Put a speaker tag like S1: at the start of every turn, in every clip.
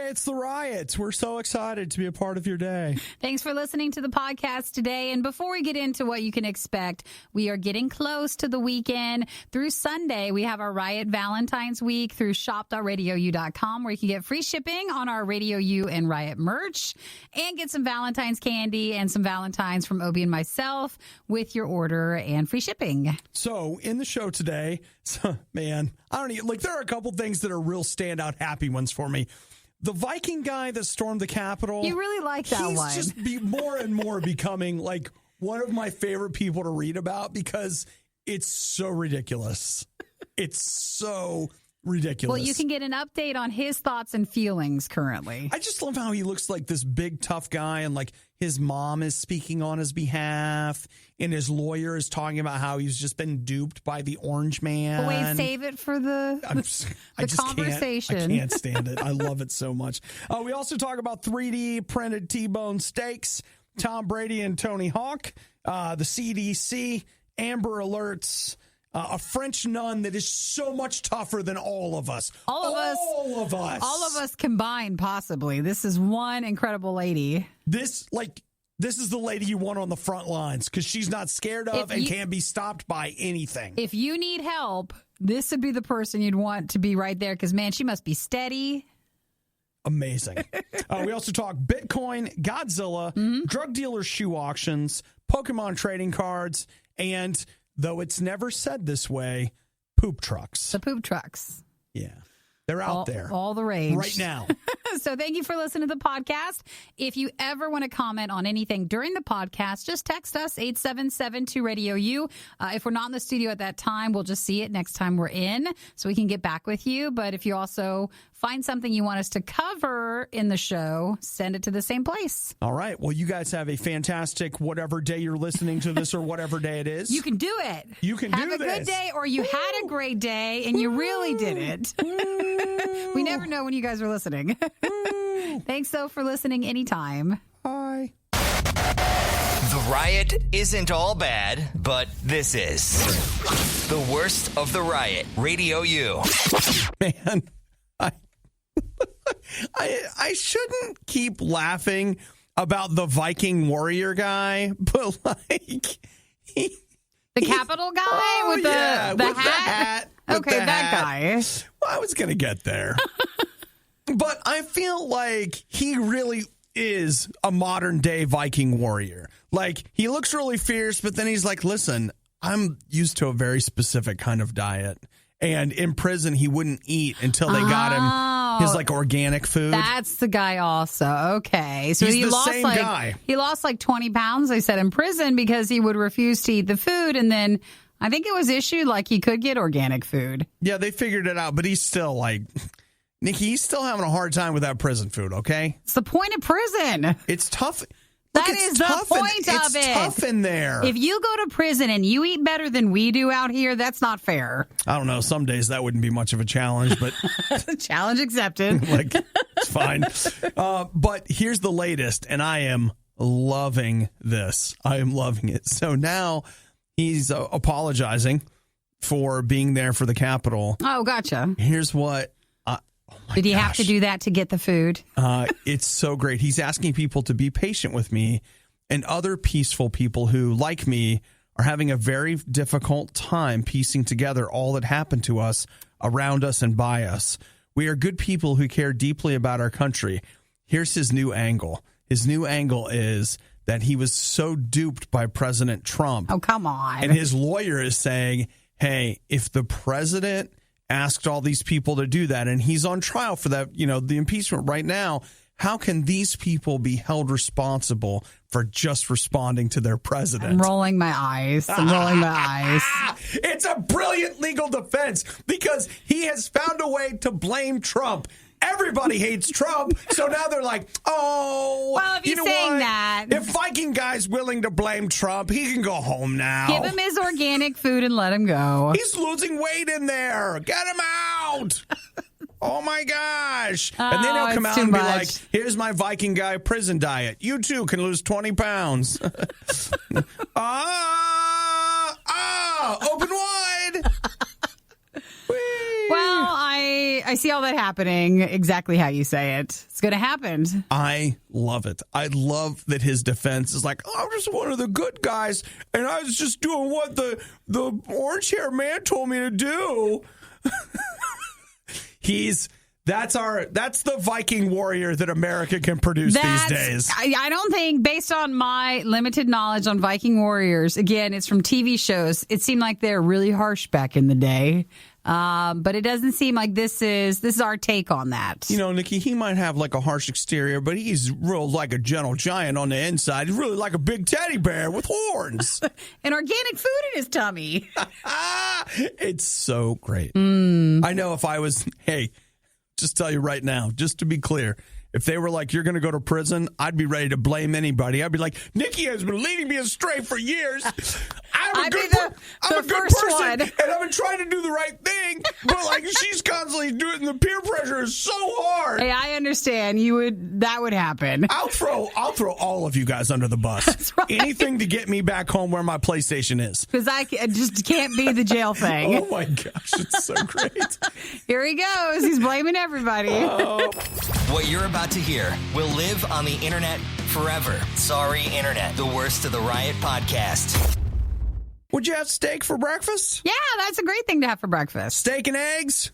S1: it's the Riot. We're so excited to be a part of your day.
S2: Thanks for listening to the podcast today. And before we get into what you can expect, we are getting close to the weekend. Through Sunday, we have our Riot Valentine's Week through shop.radiou.com, where you can get free shipping on our RadioU and Riot merch and get some Valentine's candy and some Valentines from Obi and myself with your order and free shipping.
S1: So in the show today, man, I don't even, there are a couple things that are real standout happy ones for me. The Viking guy that stormed the Capitol.
S2: You really like that one.
S1: He's just more and more becoming one of my favorite people to read about because it's so ridiculous. It's so ridiculous.
S2: Well, you can get an update on his thoughts and feelings currently.
S1: I just love how he looks like this big, tough guy, and his mom is speaking on his behalf, and his lawyer is talking about how he's just been duped by the orange man.
S2: Wait, save it for the conversation.
S1: I can't stand it. I love it so much. We also talk about 3D printed Tbone steaks, Tom Brady and Tony Hawk, the CDC, Amber Alerts, a French nun that is so much tougher than all of us.
S2: All of us combined, possibly. This is one incredible lady. This
S1: is the lady you want on the front lines because she's not scared of and can't be stopped by anything.
S2: If you need help, this would be the person you'd want to be right there because, man, she must be steady.
S1: Amazing. We also talk Bitcoin, Godzilla, drug dealer shoe auctions, Pokemon trading cards, and, though it's never said this way, poop trucks.
S2: The poop trucks.
S1: Yeah. They're out there.
S2: All the rage.
S1: Right now.
S2: So thank you for listening to the podcast. If you ever want to comment on anything during the podcast, just text us, 877-2RadioU. If we're not in the studio at that time, we'll just see it next time we're in so we can get back with you. But if you also find something you want us to cover in the show, send it to the same place.
S1: All right. Well, you guys have a fantastic whatever day you're listening to this or whatever day it is.
S2: You can do it.
S1: You can
S2: have
S1: do this.
S2: Have a good day, or you had a great day and you really did it. We never know when you guys are listening. Thanks, though, for listening anytime.
S1: Bye.
S3: The Riot isn't all bad, but this is the worst of the Riot. RadioU.
S1: Man, I shouldn't keep laughing about the Viking Warrior guy, but
S2: the Capitol guy with the hat? Okay, that guy.
S1: Well, I was going to get there. But I feel like he really is a modern day Viking warrior. He looks really fierce, but then he's like, listen, I'm used to a very specific kind of diet. And in prison, he wouldn't eat until they got him his organic food.
S2: That's the guy also. Okay. So
S1: he's the same guy.
S2: He lost 20 pounds, they said, in prison because he would refuse to eat the food. And then I think it was issued he could get organic food.
S1: Yeah, they figured it out, but he's still Nikki, he's still having a hard time with that prison food, okay?
S2: It's the point of prison.
S1: It's tough.
S2: That is the point of it.
S1: It's tough in there.
S2: If you go to prison and you eat better than we do out here, that's not fair.
S1: I don't know. Some days that wouldn't be much of a challenge, but...
S2: Challenge accepted.
S1: It's fine. But here's the latest, and I am loving this. I am loving it. So now he's apologizing for being there for the Capitol.
S2: Oh, gotcha.
S1: Here's what...
S2: Did he have to do that to get the food?
S1: It's so great. He's asking people to be patient with me and other peaceful people who, like me, are having a very difficult time piecing together all that happened to us, around us, and by us. We are good people who care deeply about our country. Here's his new angle. His new angle is that he was so duped by President Trump.
S2: Oh, come on.
S1: And his lawyer is saying, hey, if the president asked all these people to do that, and he's on trial for that, the impeachment right now, how can these people be held responsible for just responding to their president?
S2: I'm rolling my eyes.
S1: It's a brilliant legal defense because he has found a way to blame Trump. Everybody hates Trump, so now they're like, oh,
S2: well, if he's saying that,
S1: if Viking guy's willing to blame Trump, he can go home now.
S2: Give him his organic food and let him go.
S1: He's losing weight in there. Get him out. Oh, my gosh. And then he'll come out and be like, here's my Viking guy prison diet. You, too, can lose 20 pounds. Open wide.
S2: Well, I see all that happening exactly how you say it. It's going to happen.
S1: I love it. I love that his defense is like, I'm just one of the good guys, and I was just doing what the orange hair man told me to do. That's the Viking Warrior that America can produce these days.
S2: I don't think, based on my limited knowledge on Viking Warriors, again, it's from TV shows, it seemed like they're really harsh back in the day. But it doesn't seem like this is our take on that.
S1: You know, Nikki, he might have like a harsh exterior, but he's real like a gentle giant on the inside. He's really like a big teddy bear with horns.
S2: And organic food in his tummy.
S1: It's so great. I know if I was, just tell you right now, just to be clear, if they were like, you're going to go to prison, I'd be ready to blame anybody. I'd be like, Nikki has been leading me astray for years. I'm a good person, and I've been trying to do the right thing, but like she's constantly doing the peer pressure is so hard.
S2: Hey, I understand. That would happen.
S1: I'll throw all of you guys under the bus.
S2: That's right.
S1: Anything to get me back home where my PlayStation is.
S2: Because I just can't be the jail thing.
S1: Oh my gosh, it's so great.
S2: Here he goes. He's blaming everybody.
S3: What you're about to hear will live on the internet forever. Sorry, internet. The worst of the Riot podcast.
S1: Would you have steak for breakfast?
S2: Yeah, that's a great thing to have for breakfast.
S1: Steak and eggs?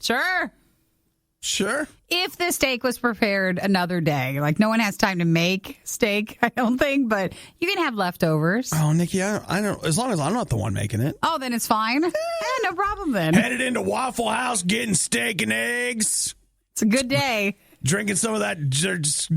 S2: Sure.
S1: If
S2: the steak was prepared another day, like no one has time to make steak, I don't think, but you can have leftovers.
S1: Oh, Nikki, I don't. As long as I'm not the one making it.
S2: Oh, then it's fine. No problem then.
S1: Headed into Waffle House, getting steak and eggs.
S2: It's a good day.
S1: Drinking some of that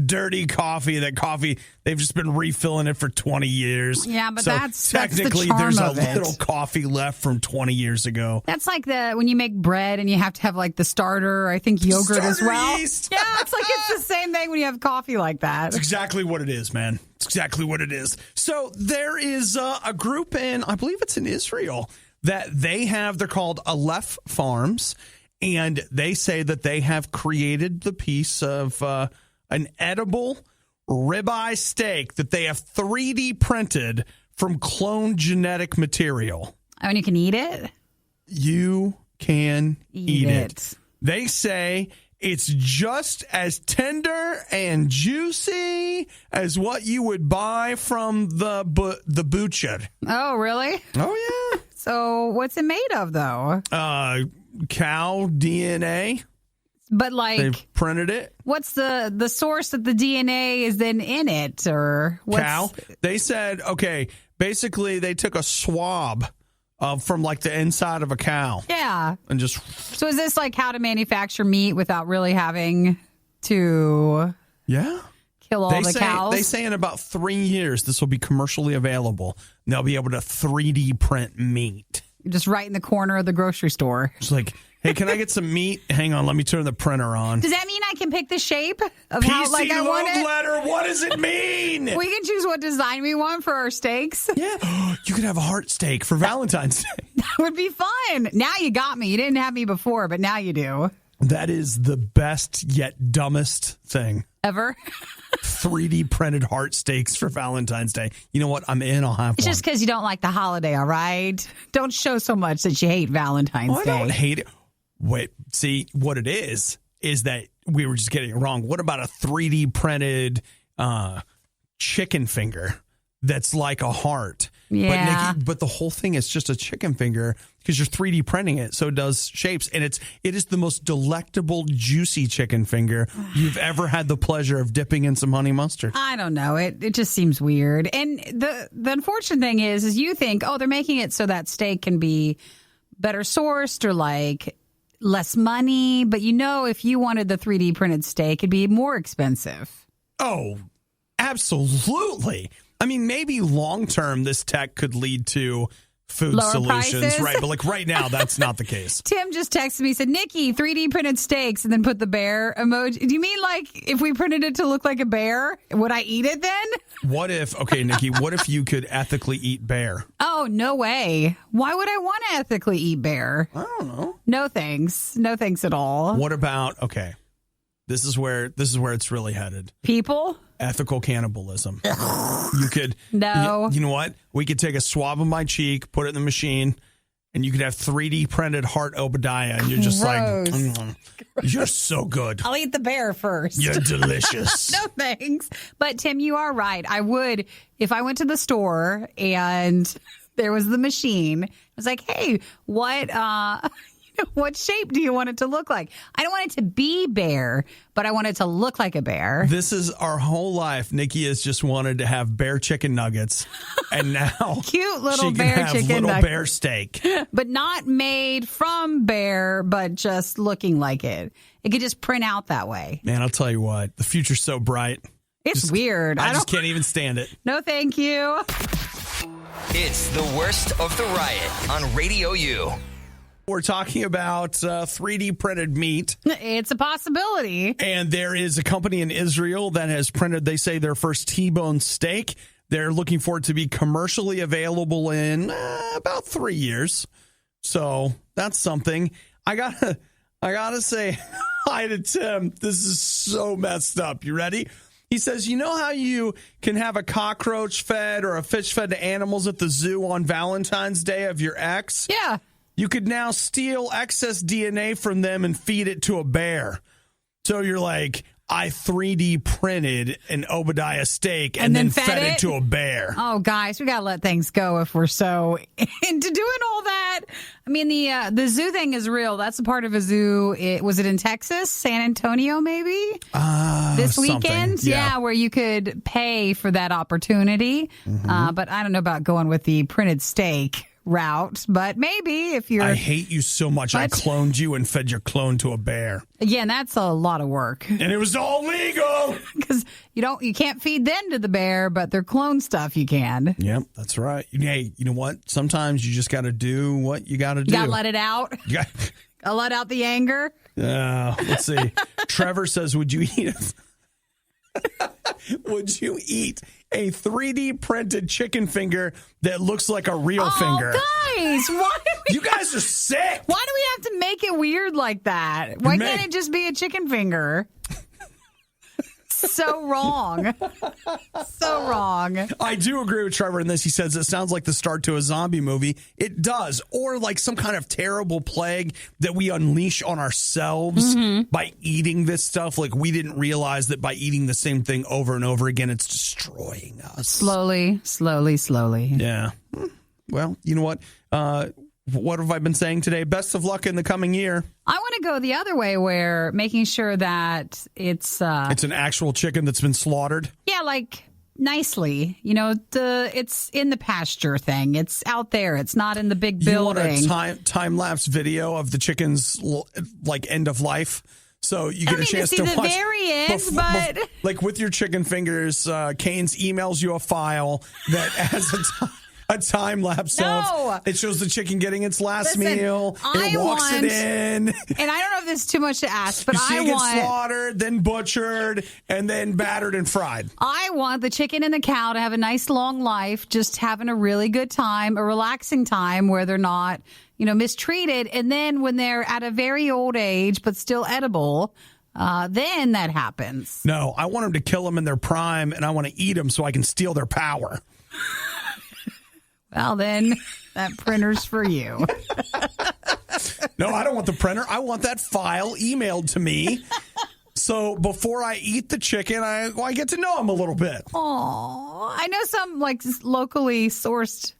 S1: dirty coffee. That coffee, they've just been refilling it for 20 years.
S2: Yeah, but
S1: so
S2: that's
S1: technically
S2: the charm
S1: there's a
S2: of it.
S1: little coffee left from 20 years ago.
S2: That's like when you make bread and you have to have like the starter, I think yogurt as well.
S1: Yeast.
S2: Yeah, it's the same thing when you have coffee like that.
S1: It's exactly what it is, man. It's exactly what it is. So there is a group I believe it's in Israel, that they're called Aleph Farms. And they say that they have created the piece of an edible ribeye steak that they have 3D printed from cloned genetic material.
S2: Oh, and you can eat it?
S1: You can eat it. They say it's just as tender and juicy as what you would buy from the butcher.
S2: Oh, really?
S1: Oh, yeah.
S2: So what's it made of, though?
S1: Cow DNA.
S2: But
S1: they've printed it.
S2: What's the source that the DNA is then in it, or what's...
S1: Cow? They said, basically they took a swab from like the inside of a cow.
S2: Yeah.
S1: And just...
S2: So is this like how to manufacture meat without really having to...
S1: Yeah.
S2: Kill all the cows?
S1: They say in about 3 years this will be commercially available. And they'll be able to 3D print meat.
S2: Just right in the corner of the grocery store.
S1: It's like, hey, can I get some meat? Hang on, let me turn the printer on.
S2: Does that mean I can pick the shape of how like I want it?
S1: Letter, what does it mean?
S2: We can choose what design we want for our steaks.
S1: Yeah, you could have a heart steak for Valentine's Day.
S2: That would be fun. Now you got me. You didn't have me before, but now you do.
S1: That is the best yet dumbest thing
S2: ever.
S1: 3D printed heart steaks for Valentine's Day. You know what? I'm in. I'll have
S2: It's
S1: one.
S2: just because you don't like the holiday, all right? Don't show so much that you hate Valentine's Day.
S1: I don't hate it. Wait, see, what it is that we were just getting it wrong. What about a 3D printed chicken finger that's like a heart?
S2: Yeah.
S1: But the whole thing is just a chicken finger because you're 3D printing it, so it does shapes. And it is the most delectable, juicy chicken finger you've ever had the pleasure of dipping in some honey mustard.
S2: I don't know. It just seems weird. And the unfortunate thing is you think, they're making it so that steak can be better sourced or like less money. But if you wanted the 3D printed steak, it'd be more expensive.
S1: Oh, absolutely. I mean, maybe long term, this tech could lead to food
S2: lower
S1: solutions,
S2: prices.
S1: right? But like right now, that's not the case.
S2: Tim just texted me, said, Nikki, 3D printed steaks, and then put the bear emoji. Do you mean like if we printed it to look like a bear, would I eat it then?
S1: What if, Nikki, what if you could ethically eat bear?
S2: Oh, no way. Why would I want to ethically eat bear?
S1: I don't know.
S2: No thanks. No thanks at all.
S1: What about, this is where it's really headed.
S2: People?
S1: Ethical cannibalism. You could.
S2: No.
S1: You know what? We could take a swab of my cheek, put it in the machine, and you could have 3D printed heart Obadiah, and you're just
S2: Gross.
S1: you're so good.
S2: I'll eat the bear first.
S1: You're delicious.
S2: No thanks. But Tim, you are right. I would, if I went to the store and there was the machine, I was like, hey, what shape do you want it to look like? I don't want it to be bear, but I want it to look like a bear.
S1: This is our whole life. Nikki has just wanted to have bear chicken nuggets, and now
S2: Cute little
S1: she
S2: bear
S1: can have
S2: chicken
S1: little
S2: nuggets.
S1: bear steak.
S2: But not made from bear, but just looking like it. It could just print out that way.
S1: Man, I'll tell you what, the future's so bright.
S2: It's weird.
S1: I just can't even stand it.
S2: No, thank you.
S3: It's the worst of the riot on Radio U.
S1: We're talking about 3D printed meat.
S2: It's a possibility.
S1: And there is a company in Israel that has printed, they say, their first Tbone steak. They're looking for it to be commercially available in about 3 years. So that's something. I gotta say hi to Tim. This is so messed up. You ready? He says, you know how you can have a cockroach fed or a fish fed to animals at the zoo on Valentine's Day of your ex?
S2: Yeah.
S1: You could now steal excess DNA from them and feed it to a bear. So you're like, I 3D printed an Obadiah steak and then fed it to a bear.
S2: Oh, guys, we got to let things go if we're so into doing all that. I mean, the zoo thing is real. That's a part of a zoo. Was it in Texas? San Antonio, maybe? This weekend? Yeah, where you could pay for that opportunity. But I don't know about going with the printed steak route, but maybe if you're...
S1: I hate you so much. I cloned you and fed your clone to a bear.
S2: Again, that's a lot of work.
S1: And it was all legal.
S2: Because you can't feed them to the bear, but their clone stuff you can.
S1: Yep, that's right. Hey, you know what? Sometimes you just got to do what you got to do.
S2: You got to let it out. Gotta let out the anger.
S1: Let's see. Trevor says, would you eat a 3D printed chicken finger that looks like a real finger?
S2: Guys, why
S1: you guys are sick.
S2: Why do we have to make it weird like that? Why can't it just be a chicken finger? So wrong. So wrong.
S1: I do agree with Trevor in this. He says it sounds like the start to a zombie movie. It does. Or like some kind of terrible plague that we unleash on ourselves by eating this stuff. Like we didn't realize that by eating the same thing over and over again, it's destroying us.
S2: Slowly.
S1: Yeah. Well, you know what? What have I been saying today? Best of luck in the coming year.
S2: I want to go the other way where making sure that it's
S1: an actual chicken that's been slaughtered.
S2: Yeah, like nicely. It's in the pasture thing. It's out there. It's not in the big building.
S1: You want a time-lapse video of the chicken's like end of life? So you get a chance to watch
S2: the very end, but
S1: like with your chicken fingers, Canes emails you a file that has a time lapse of it shows the chicken getting its last meal. It walks it in.
S2: And I don't know if this is too much to ask, but
S1: it gets slaughtered, then butchered, and then battered and fried.
S2: I want the chicken and the cow to have a nice long life, just having a really good time, a relaxing time where they're not, mistreated. And then when they're at a very old age, but still edible, then that happens.
S1: No, I want them to kill them in their prime, and I want to eat them so I can steal their power.
S2: Well, then that printer's for you.
S1: No, I don't want the printer. I want that file emailed to me. So before I eat the chicken, I get to know them a little bit.
S2: Oh, I know some like locally sourced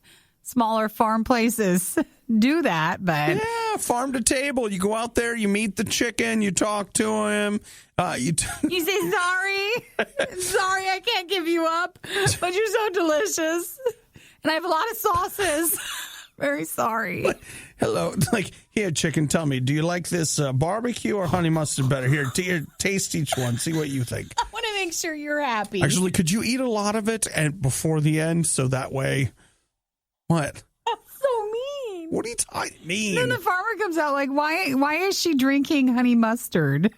S2: smaller farm places do that, but
S1: yeah, farm to table. You go out there, you meet the chicken, you talk to him. You
S2: say sorry, I can't give you up, but you're so delicious. And I have a lot of sauces. Very sorry.
S1: Hello. Like, here, chicken, tell me, do you like this barbecue or honey mustard better? Here, taste each one. See what you think.
S2: I want to make sure you're happy.
S1: Actually, could you eat a lot of it and before the end so that way... What?
S2: That's so mean.
S1: What do you mean?
S2: Then the farmer comes out like, why is she drinking honey mustard?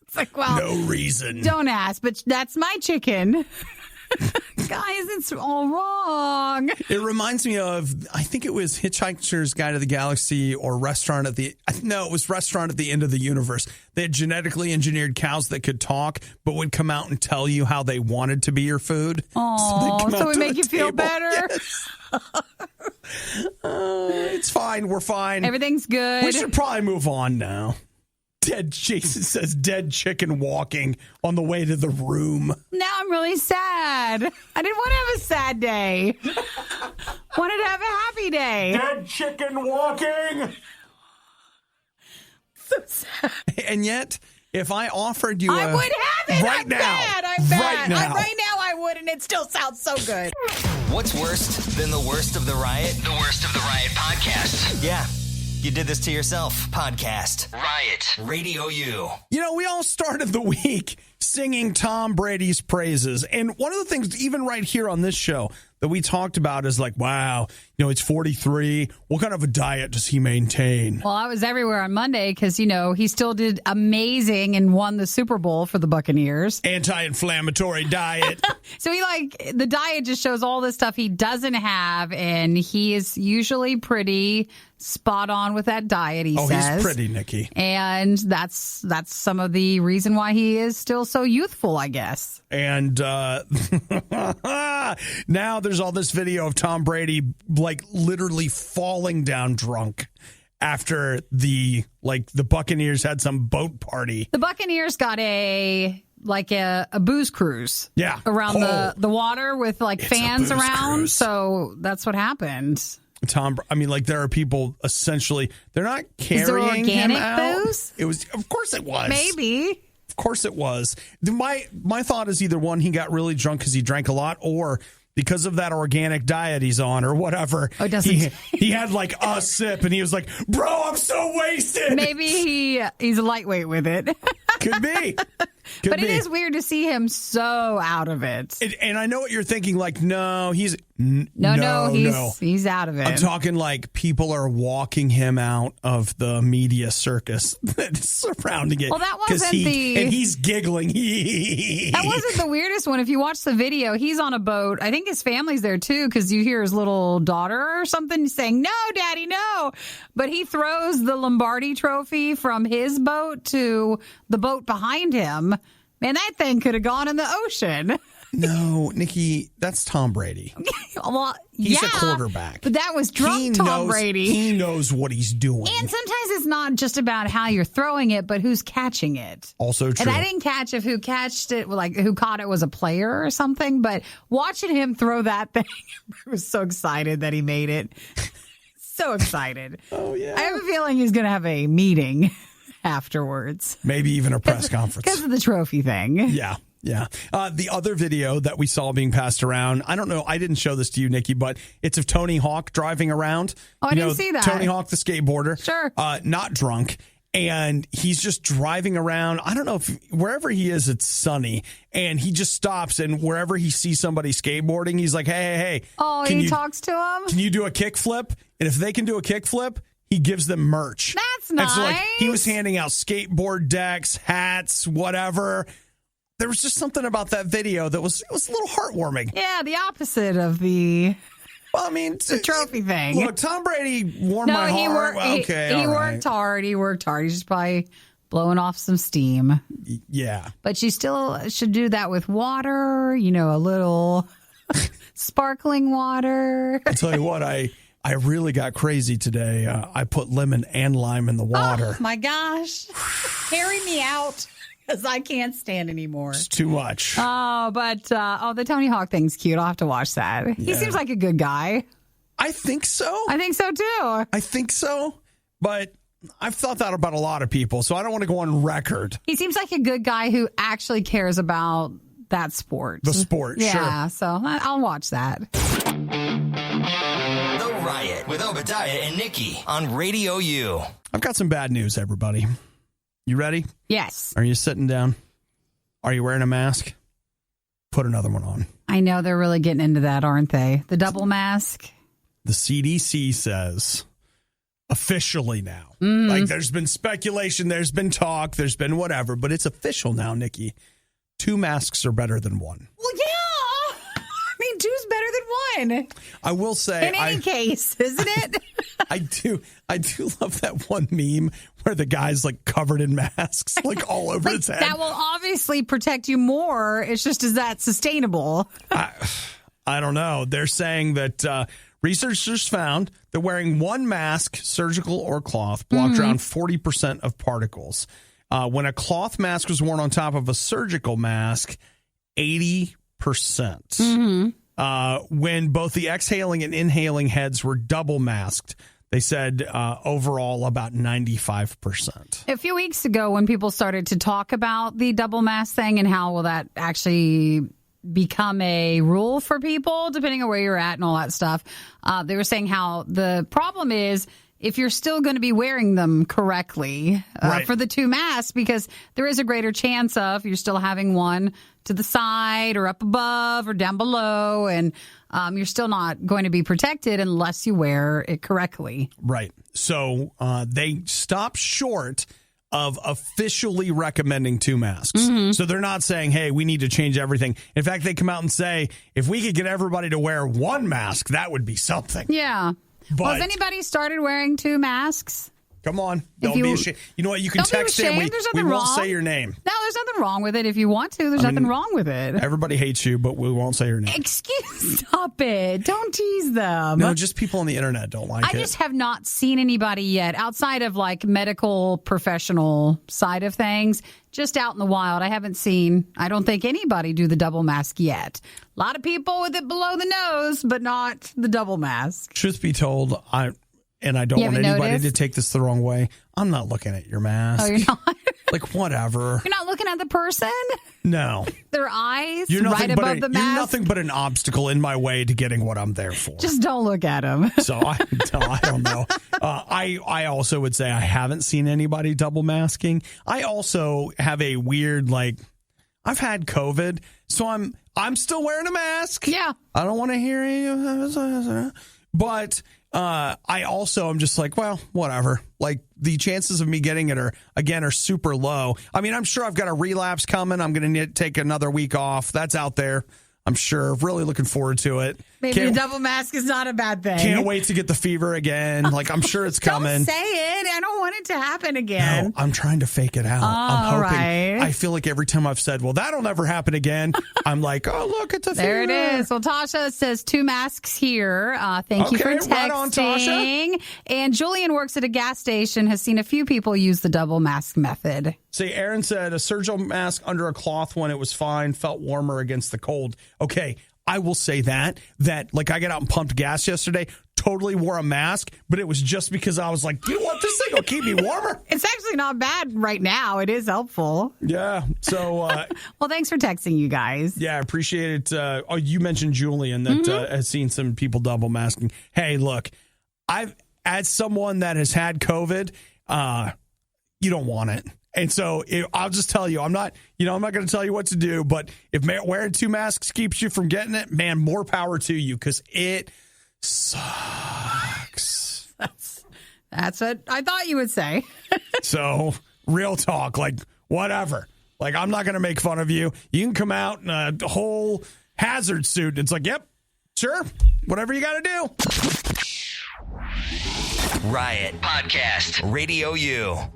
S2: It's like, well...
S1: No reason.
S2: Don't ask, but that's my chicken. Guys, it's all wrong.
S1: It reminds me of, I think it was Hitchhiker's Guide to the Galaxy or it was Restaurant at the End of the Universe. They had genetically engineered cows that could talk, but would come out and tell you how they wanted to be your food.
S2: Oh, so it would make you feel better?
S1: Yes. It's fine. We're fine.
S2: Everything's good.
S1: We should probably move on now. Jason says dead chicken walking on the way to the room.
S2: Now I'm really sad. I didn't want to have a sad day. Wanted to have a happy day.
S1: Dead chicken walking.
S2: So sad.
S1: And yet, if I offered you
S2: I would have it.
S1: right
S2: I'm
S1: now.
S2: bad. I'm bad.
S1: Right now.
S2: Right now I would, and it still sounds so good.
S3: What's worse than the worst of the riot? The worst of the riot podcast. Yeah. You did this to yourself. Podcast. Riot. RadioU.
S1: You know, we all started the week singing Tom Brady's praises. And one of the things, even right here on this show, that we talked about is like, wow, you know, it's 43. What kind of a diet does he maintain?
S2: Well, I was everywhere on Monday because, you know, he still did amazing and won the Super Bowl for the Buccaneers.
S1: Anti-inflammatory diet.
S2: So the diet just shows all the stuff he doesn't have, and he is usually pretty spot on with that diet, he says.
S1: He's pretty, Nikki.
S2: And that's some of the reason why he is still so youthful, I guess.
S1: And now there's all this video of Tom Brady, like, literally falling down drunk after the Buccaneers had some boat party.
S2: The Buccaneers got a booze cruise.
S1: Yeah.
S2: Around the water with fans around.
S1: Cruise.
S2: So that's what happened.
S1: There are people essentially, they're not carrying him out.
S2: Booze?
S1: It was, of course it was.
S2: Maybe.
S1: Of course it was. My thought is either one, he got really drunk because he drank a lot, or because of that organic diet he's on or whatever.
S2: Oh, doesn't
S1: he had a sip and he was like, bro, I'm so wasted.
S2: Maybe he's lightweight with it.
S1: Could be.
S2: But it is weird to see him so out of it.
S1: And I know what you're thinking, no, he's...
S2: No, he's out of it.
S1: I'm talking people are walking him out of the media circus that's surrounding it.
S2: Well, that wasn't
S1: and he's giggling.
S2: That wasn't the weirdest one. If you watch the video, he's on a boat. I think his family's there too, because you hear his little daughter or something saying, "No, Daddy, no." But he throws the Lombardi trophy from his boat to the boat behind him. Man, that thing could have gone in the ocean.
S1: No, Nikki, that's Tom Brady.
S2: Well,
S1: he's a quarterback.
S2: But that was drunk Tom Brady.
S1: He knows what he's doing.
S2: And sometimes it's not just about how you're throwing it, but who's catching it.
S1: Also true.
S2: And I didn't catch if who catched it, who caught it was a player or something, but watching him throw that thing, I was so excited that he made it. So excited.
S1: Oh, yeah.
S2: I have a feeling he's going to have a meeting afterwards.
S1: Maybe even a press conference.
S2: Because of the trophy thing.
S1: Yeah. Yeah. The other video that we saw being passed around, I don't know, I didn't show this to you, Nikki, but it's of Tony Hawk driving around.
S2: Oh, I didn't see that.
S1: Tony Hawk, the skateboarder.
S2: Sure.
S1: Not drunk. And he's just driving around. I don't know if wherever he is, it's sunny. And he just stops. And wherever he sees somebody skateboarding, he's like, hey.
S2: Oh, talks to him?
S1: Can you do a kickflip? And if they can do a kickflip, he gives them merch.
S2: That's nice.
S1: And so he was handing out skateboard decks, hats, whatever. There was just something about that video that was a little heartwarming.
S2: Yeah, the opposite of the trophy thing.
S1: Look, Tom Brady warmed my heart.
S2: He worked hard. He worked hard. He's just probably blowing off some steam.
S1: Yeah.
S2: But you still should do that with water, a little sparkling water.
S1: I'll tell you what, I really got crazy today. I put lemon and lime in the water.
S2: Oh, my gosh. Carry me out. Because I can't stand anymore.
S1: It's too much.
S2: Oh, but the Tony Hawk thing's cute. I'll have to watch that. Yeah. He seems like a good guy.
S1: I think so.
S2: I think so, too.
S1: I think so. But I've thought that about a lot of people, so I don't want to go on record.
S2: He seems like a good guy who actually cares about that sport.
S1: The sport,
S2: yeah,
S1: sure.
S2: So I'll watch that.
S3: The Riot with Obadiah and Nikki on RadioU.
S1: I've got some bad news, everybody. You ready?
S2: Yes.
S1: Are you sitting down? Are you wearing a mask? Put another one on.
S2: I know they're really getting into that, aren't they? The double mask.
S1: The CDC says officially now. There's been speculation, there's been talk, there's been whatever, but it's official now, Nikki. 2 masks are better than 1.
S2: Well, yeah. I mean, 2's better than 1.
S1: I will say,
S2: in any case, isn't it?
S1: I do love that one meme where the guy's covered in masks, all over his head.
S2: That will obviously protect you more. It's just, is that sustainable?
S1: I don't know. They're saying that Researchers found that wearing one mask, surgical or cloth, blocked around 40% of particles. When a cloth mask was worn on top of a surgical mask, 80%. When both the exhaling and inhaling heads were double masked, they said overall about 95%.
S2: A few weeks ago when people started to talk about the double mask thing and how will that actually become a rule for people, depending on where you're at and all that stuff, they were saying how the problem is if you're still going to be wearing them correctly for the two masks, because there is a greater chance of you're still having one to the side or up above or down below, and you're still not going to be protected unless you wear it correctly.
S1: Right. So they stopped short of officially recommending two masks. So they're not saying, hey, we need to change everything. In fact, they come out and say, if we could get everybody to wear one mask, that would be something.
S2: Yeah.
S1: But,
S2: well, has anybody started wearing two masks?
S1: Come on. Don't be ashamed. You know what? You can text in. We won't say your name.
S2: No, there's nothing wrong with it. If you want to, there's nothing wrong with it.
S1: Everybody hates you, but we won't say your name.
S2: Stop it. Don't tease them.
S1: No, just people on the internet don't like it.
S2: I just have not seen anybody yet outside of like medical professional side of things. Just out in the wild, I haven't seen, I don't think anybody do the double mask yet. A lot of people with it below the nose, but not the double mask.
S1: Truth be told, I don't want anybody to take this the wrong way. I'm not looking at your mask.
S2: Oh, you're not?
S1: Like, whatever.
S2: You're not looking at the person?
S1: No.
S2: Their eyes
S1: you're
S2: right above the mask?
S1: You're nothing but an obstacle in my way to getting what I'm there for.
S2: Just don't look at them.
S1: So I don't know. I also would say I haven't seen anybody double masking. I also have a weird, I've had COVID, so I'm still wearing a mask.
S2: Yeah.
S1: I don't want to hear you. But I also am just like, well, whatever. Like, the chances of me getting it are super low. I mean, I'm sure I've got a relapse coming. I'm going to need to take another week off. That's out there. I'm sure. Really looking forward to it.
S2: Maybe a double mask is not a bad thing.
S1: Can't wait to get the fever again. Like, I'm sure it's coming.
S2: Don't say it. I don't want it to happen again.
S1: No, I'm trying to fake it out. I'm hoping.
S2: Right.
S1: I feel like every time I've said, well, that'll never happen again, I'm like, oh, look, it's a fever.
S2: There it is. Well, Tasha says 2 masks here. Thank you for texting.
S1: Right on, Tasha.
S2: And Julian works at a gas station, has seen a few people use the double mask method.
S1: See, Aaron said a surgical mask under a cloth when it was fine, felt warmer against the cold. Okay, I will say that like I got out and pumped gas yesterday, totally wore a mask, but it was just because I was like, you know what, this thing will keep me warmer.
S2: It's actually not bad right now. It is helpful.
S1: Yeah. So,
S2: well, thanks for texting, you guys.
S1: Yeah, I appreciate it. You mentioned Julian that has seen some people double masking. Hey, look, as someone that has had COVID, you don't want it. And so I'll just tell you, I'm not going to tell you what to do, but if wearing 2 masks keeps you from getting it, man, more power to you, because it sucks.
S2: That's what I thought you would say.
S1: So, real talk, like, whatever. Like, I'm not going to make fun of you. You can come out in a whole hazard suit. It's like, yep, sure, whatever you got to do.
S3: Riot Podcast, RadioU.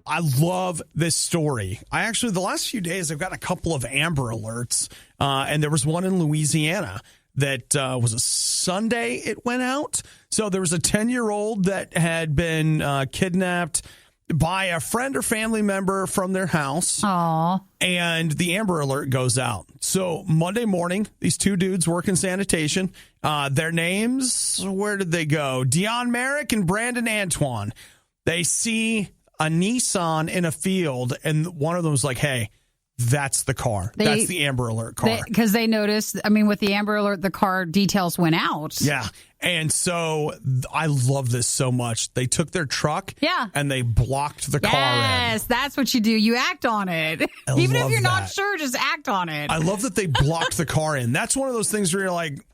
S1: I love this story. The last few days, I've gotten a couple of Amber Alerts, and there was one in Louisiana that was a Sunday it went out. So there was a 10-year-old that had been kidnapped by a friend or family member from their house.
S2: Aww. And
S1: the Amber Alert goes out. So Monday morning, these 2 dudes work in sanitation. Their names, where did they go? Dion Merrick and Brandon Antoine. They see a Nissan in a field, and one of them was like, hey, that's the car. That's the Amber Alert car.
S2: Because they noticed, with the Amber Alert, the car details went out.
S1: Yeah. And so I love this so much. They took their truck and they blocked the car in.
S2: Yes, that's what you do. You act on it. Even if you're not sure, just act on it.
S1: I love that they blocked the car in. That's one of those things where you're like,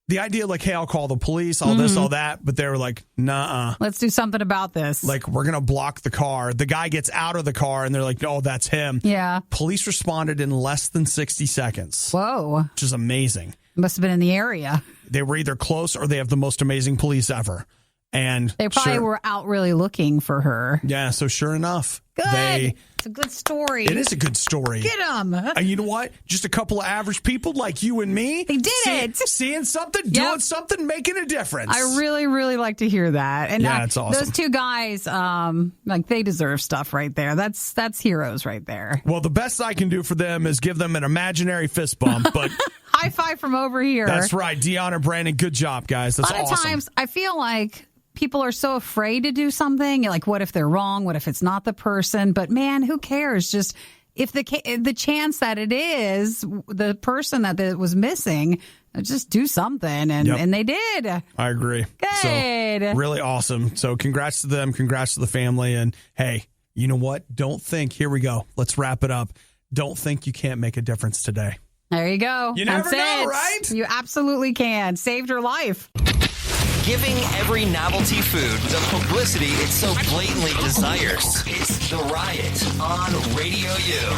S1: the idea, like, hey, I'll call the police, all this, all that. But they were like, nah.
S2: Let's do something about this.
S1: Like, we're going to block the car. The guy gets out of the car, and they're like, oh, that's him.
S2: Yeah.
S1: Police responded in less than 60 seconds.
S2: Whoa.
S1: Which is amazing.
S2: Must have been in the area.
S1: They were either close or they have the most amazing police ever. And
S2: they probably were out really looking for her.
S1: Yeah, so sure enough.
S2: Good. It's a good story.
S1: It is a good story.
S2: Get them.
S1: And you know what? Just a couple of average people like you and me.
S2: They did it.
S1: Seeing something, doing something, making a difference.
S2: I really, really like to hear that. And
S1: yeah, it's awesome.
S2: Those two guys, they deserve stuff right there. That's heroes right there.
S1: Well, the best I can do for them is give them an imaginary fist bump. But
S2: high five from over here.
S1: That's right. Dion and Brandon, good job, guys. That's awesome.
S2: A lot of times, I feel like people are so afraid to do something. Like, what if they're wrong? What if it's not the person? But man, who cares? Just if the chance that it is the person that was missing, just do something. And they did.
S1: I agree.
S2: Good.
S1: So, really awesome. So congrats to them. Congrats to the family. And hey, you know what? Don't think, here we go. Let's wrap it up. Don't think you can't make a difference today.
S2: There you go.
S1: You never know, right?
S2: You absolutely can. Saved your life.
S3: Giving every novelty food the publicity it so blatantly desires. It's The Riot on Radio U.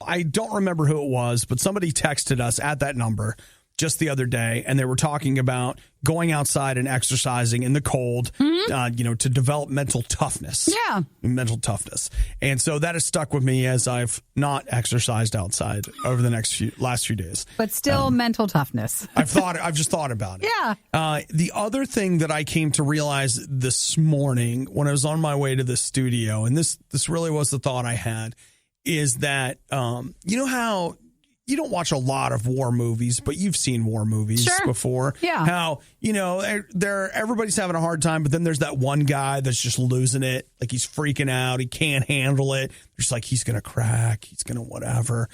S1: I don't remember who it was, but somebody texted us at that number just the other day, and they were talking about going outside and exercising in the cold, to develop mental toughness.
S2: Yeah.
S1: Mental toughness. And so that has stuck with me as I've not exercised outside over the last few days.
S2: But still mental toughness.
S1: I've just thought about it.
S2: Yeah.
S1: The other thing that I came to realize this morning when I was on my way to the studio, and this really was the thought I had, is that, you know how you don't watch a lot of war movies, but you've seen war movies before.
S2: Yeah.
S1: How, everybody's having a hard time, but then there's that one guy that's just losing it. Like he's freaking out. He can't handle it. Just like he's going to crack. He's going to whatever.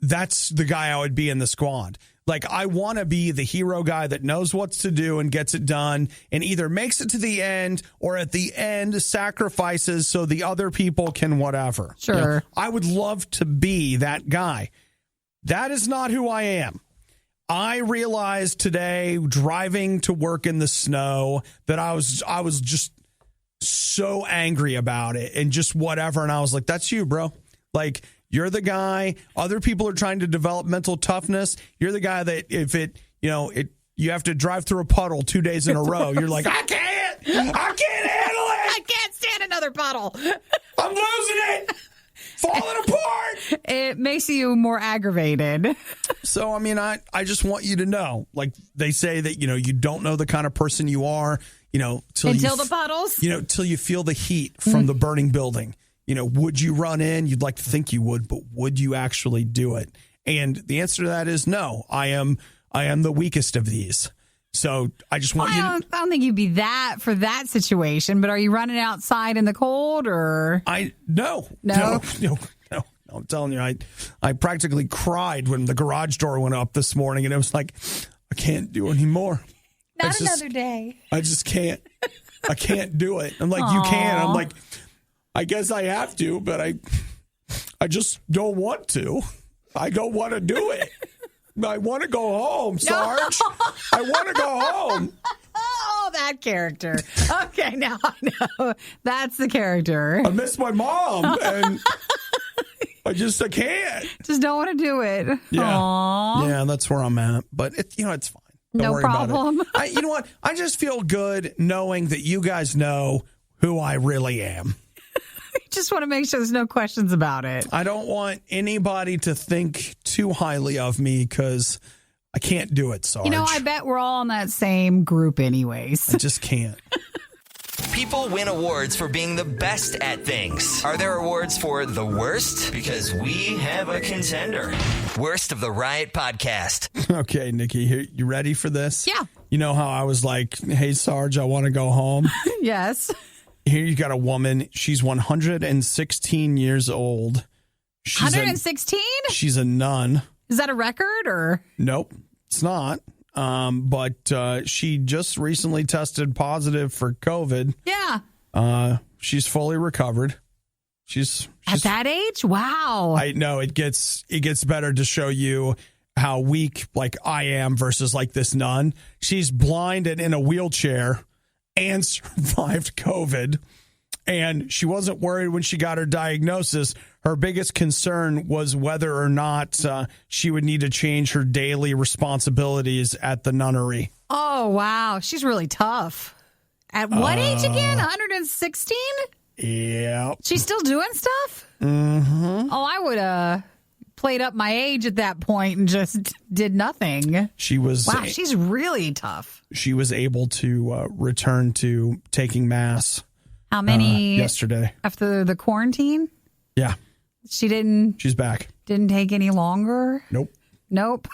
S1: That's the guy I would be in the squad. Like, I want to be the hero guy that knows what to do and gets it done and either makes it to the end or at the end sacrifices so the other people can whatever.
S2: Sure.
S1: I would love to be that guy. That is not who I am. I realized today, driving to work in the snow, that I was just so angry about it and just whatever. And I was like, that's you, bro. Like, you're the guy. Other people are trying to develop mental toughness. You're the guy that you have to drive through a puddle 2 days in a row. You're like, I can't handle it.
S2: I can't stand another puddle.
S1: I'm losing it. Falling apart.
S2: It makes you more aggravated.
S1: So, I mean, I just want you to know, like they say that, you don't know the kind of person you are, until
S2: the puddles,
S1: till you feel the heat from the burning building. Would you run in? You'd like to think you would, but would you actually do it? And the answer to that is no. I am the weakest of these. So I just want you to... I
S2: don't think you'd be that for that situation, but are you running outside in the cold or...
S1: No. I'm telling you, I practically cried when the garage door went up this morning, and it was like, I can't do anymore.
S2: Not another day.
S1: I just can't. I can't do it. I'm like, you can. I'm like, I guess I have to, but I just don't want to. I don't want to do it. I want to go home, Sarge. I want to go home.
S2: Oh, that character. Okay, now I know. That's the character.
S1: I miss my mom, and I can't.
S2: Just don't want to do it.
S1: Yeah.
S2: Aww.
S1: Yeah, that's where I'm at. But, it's fine. Don't worry
S2: problem.
S1: About it. You know what? I just feel good knowing that you guys know who I really am.
S2: Just want to make sure there's no questions about it.
S1: I don't want anybody to think too highly of me because I can't do it, Sarge.
S2: I bet we're all in that same group anyways.
S1: I just can't.
S3: People win awards for being the best at things. Are there awards for the worst? Because we have a contender. Worst of the Riot podcast.
S1: Okay, Nikki, you ready for this?
S2: Yeah.
S1: You know how I was like, hey, Sarge, I want to go home?
S2: Yes.
S1: Here you got a woman. She's 116 years old.
S2: 116?
S1: She's a nun.
S2: Is that a record or?
S1: Nope, it's not. But she just recently tested positive for COVID.
S2: Yeah.
S1: She's fully recovered. She's
S2: at that age? Wow.
S1: I know it gets better to show you how weak like I am versus like this nun. She's blind and in a wheelchair and survived COVID. And she wasn't worried when she got her diagnosis. Her biggest concern was whether or not she would need to change her daily responsibilities at the nunnery.
S2: Oh, wow. She's really tough. At what age again? 116?
S1: Yeah.
S2: She's still doing stuff?
S1: Mm-hmm.
S2: Oh, I would have played up my age at that point and just did nothing.
S1: She was.
S2: Wow, she's really tough.
S1: She was able to return to taking Mass.
S2: How many?
S1: Yesterday.
S2: After the quarantine?
S1: Yeah.
S2: She's
S1: back.
S2: Didn't take any longer?
S1: Nope.
S2: Nope.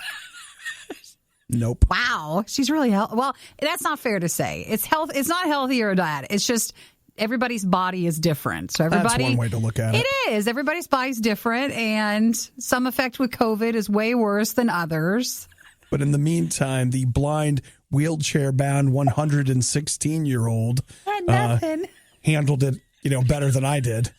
S2: Wow. She's really healthy. Well, that's not fair to say. It's not healthy or a diet. It's just everybody's body is different. So
S1: that's one way to look at it.
S2: It is. Everybody's body's different, and some effect with COVID is way worse than others.
S1: But in the meantime, the blind, wheelchair-bound 116-year-old
S2: had nothing.
S1: Handled it, better than I did.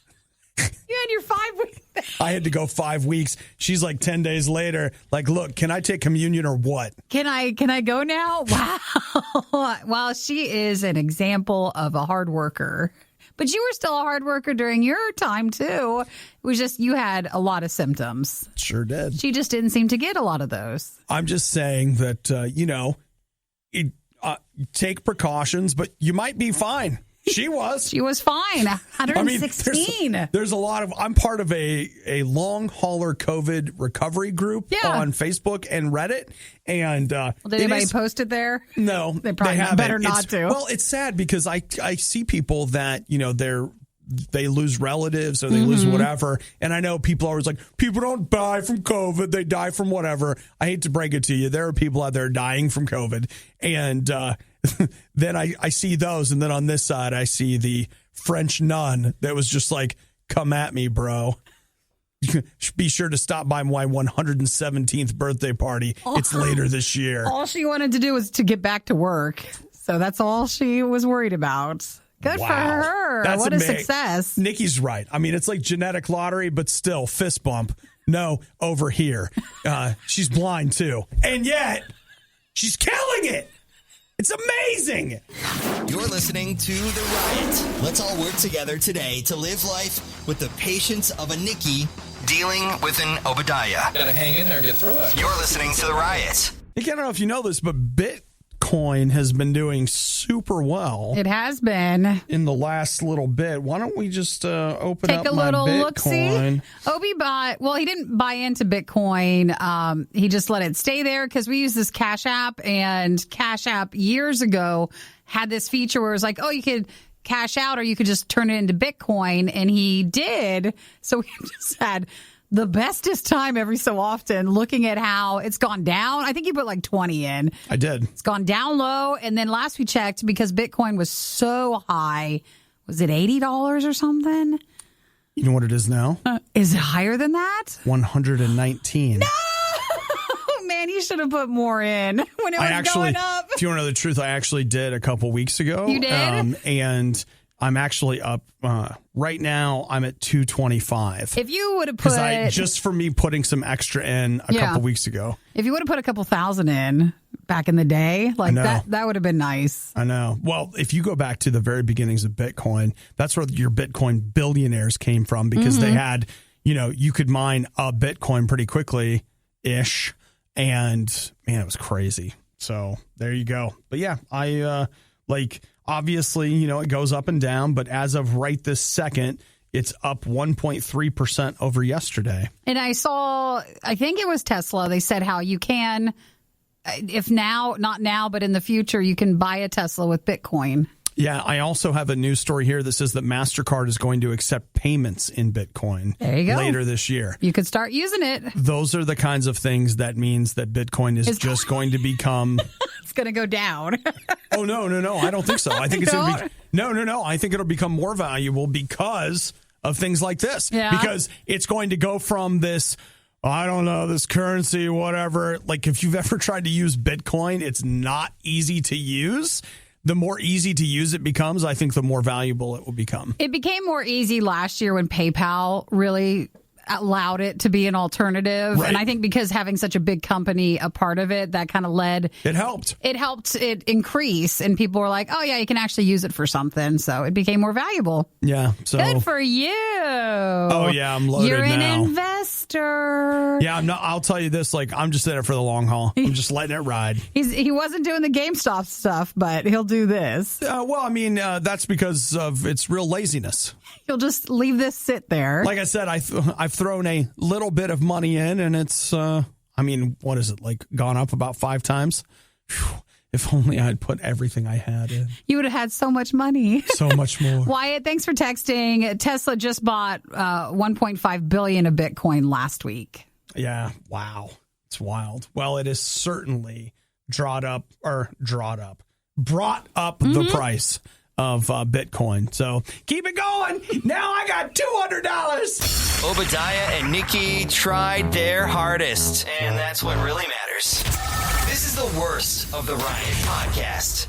S2: You had your 5 weeks.
S1: I had to go 5 weeks. She's like 10 days later, like, look, can I take communion or what?
S2: Can I go now? Wow. Well, she is an example of a hard worker. But you were still a hard worker during your time, too. It was just you had a lot of symptoms.
S1: Sure did.
S2: She just didn't seem to get a lot of those.
S1: I'm just saying that, take precautions, but you might be fine. She was.
S2: She was fine. 116.
S1: There's a lot of. I'm part of a long hauler COVID recovery group on Facebook and Reddit. And
S2: did anybody post it there?
S1: No,
S2: they probably haven't. Better not to.
S1: Well, it's sad because I see people that they lose relatives or they lose whatever, and I know people are always like, people don't die from COVID, they die from whatever. I hate to break it to you, there are people out there dying from COVID, and then I see those, and then on this side I see the French nun that was just like, come at me, bro. Be sure to stop by my 117th birthday party. It's later this year.
S2: All she wanted to do was to get back to work, so that's all she was worried about. Good for her.
S1: That's
S2: what a success.
S1: Nikki's right. I mean, it's like genetic lottery, but still, fist bump. No, over here. She's blind, too. And yet, she's killing it. It's amazing.
S3: You're listening to The Riot. Let's all work together today to live life with the patience of a Nikki dealing with an Obadiah.
S4: Gotta hang in there and get through it.
S3: You're listening to The Riot.
S1: Nikki, I don't know if you know this, but Bitcoin has been doing super well.
S2: It has been.
S1: In the last little bit. Why don't we just open
S2: Take
S1: up
S2: a
S1: my
S2: little
S1: Bitcoin?
S2: look-see. Obi he didn't buy into Bitcoin. He just let it stay there because we use this Cash App, and Cash App years ago had this feature where it was like, oh, you could cash out or you could just turn it into Bitcoin, and he did. So we just had the bestest time every so often looking at how it's gone down. I think you put like 20 in.
S1: I did.
S2: It's gone down low. And then last we checked, because Bitcoin was so high, was it $80 or something?
S1: You know what it is now?
S2: Is it higher than that?
S1: 119.
S2: No! Man, you should have put more in when it was going up.
S1: If you want to know the truth, I actually did a couple weeks ago.
S2: You did?
S1: And I'm actually up right now. I'm at 225.
S2: If you would have put
S1: just for me putting some extra in a couple weeks ago.
S2: If you would have put a couple thousand in back in the day, like that would have been nice.
S1: I know. Well, if you go back to the very beginnings of Bitcoin, that's where your Bitcoin billionaires came from, because they had, you could mine a Bitcoin pretty quickly ish, and man, it was crazy. So there you go. But yeah, I obviously, it goes up and down, but as of right this second, it's up 1.3% over yesterday.
S2: And I think it was Tesla. They said how you can, not now, but in the future, you can buy a Tesla with Bitcoin.
S1: Yeah, I also have a news story here that says that MasterCard is going to accept payments in Bitcoin later this year.
S2: You could start using it.
S1: Those are the kinds of things that means that Bitcoin is just going to become...
S2: It's going to go down.
S1: Oh, no. I don't think so. I think it's going to be... No. I think it'll become more valuable because of things like this.
S2: Yeah.
S1: Because it's going to go from this... I don't know, this currency, whatever. Like, if you've ever tried to use Bitcoin, it's not easy to use. The more easy to use it becomes, I think the more valuable it will become. It
S2: became more easy last year when PayPal really allowed it to be an alternative. Right. And I think because having such a big company a part of it, that kind of led... It helped it increase. And people were like, oh, yeah, you can actually use it for something. So it became more valuable.
S1: Yeah. So
S2: good for you.
S1: Oh, yeah, I'm loaded now.
S2: You're an investor. after.
S1: Yeah, I'll tell you this, like, I'm just in it for the long haul. I'm just letting it ride.
S2: He wasn't doing the GameStop stuff, but he'll do this.
S1: That's because of its real laziness.
S2: He'll just leave this sit there.
S1: Like I said, I've thrown a little bit of money in, and it's, what is it, like, gone up about 5 times? Whew. If only I'd put everything I had in.
S2: You would have had so much money.
S1: So much more.
S2: Wyatt, thanks for texting. Tesla just bought $1.5 billion of Bitcoin last week.
S1: Yeah. Wow. It's wild. Well, it is certainly brought up the price of Bitcoin. So keep it going. Now I got $200.
S3: Obadiah and Nikki tried their hardest, and that's what really matters. This is the worst of the Riot podcast.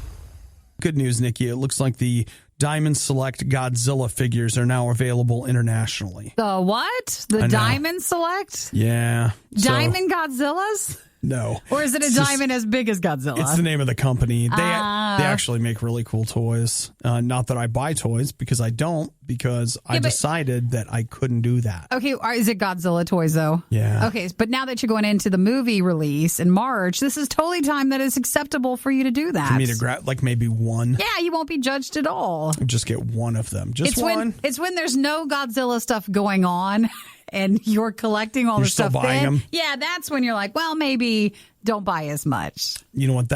S1: Good news, Nikki. It looks like the Diamond Select Godzilla figures are now available internationally.
S2: The what? The Diamond Select?
S1: Yeah.
S2: Diamond Godzillas?
S1: No.
S2: Or is it a diamond as big as Godzilla?
S1: It's the name of the company. They actually make really cool toys. Not that I buy toys, because I don't, because I decided that I couldn't do that.
S2: Okay, is it Godzilla toys, though?
S1: Yeah.
S2: Okay, but now that you're going into the movie release in March, this is totally time that is acceptable for you to do that.
S1: For me to grab, like, maybe one.
S2: Yeah, you won't be judged at all.
S1: Just get one of them. Just one.
S2: It's when there's no Godzilla stuff going on. And you're collecting all the stuff.
S1: Still buying them?
S2: Yeah, that's when you're like, well, maybe don't buy as much.
S1: You know what?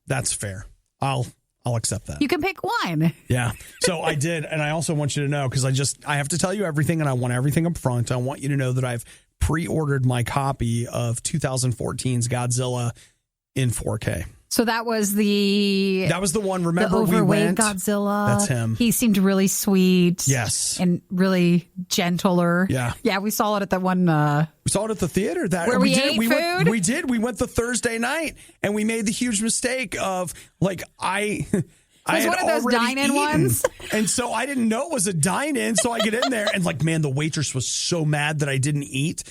S1: That's fair. I'll accept that.
S2: You can pick one.
S1: Yeah. So I did, and I also want you to know, because I have to tell you everything, and I want everything up front. I want you to know that I've pre-ordered my copy of 2014's Godzilla in 4K.
S2: So that was the
S1: one. Remember,
S2: the overweight
S1: we went.
S2: Godzilla.
S1: That's him.
S2: He seemed really sweet.
S1: Yes.
S2: And really gentler.
S1: Yeah.
S2: Yeah, we saw it at that one.
S1: We saw it at the theater.
S2: Where we ate food?
S1: We did. We went the Thursday night, and we made the huge mistake of, like, I had
S2: one of those dine-in ones.
S1: And so I didn't know it was a dine-in. So I get in there and, like, man, the waitress was so mad that I didn't eat.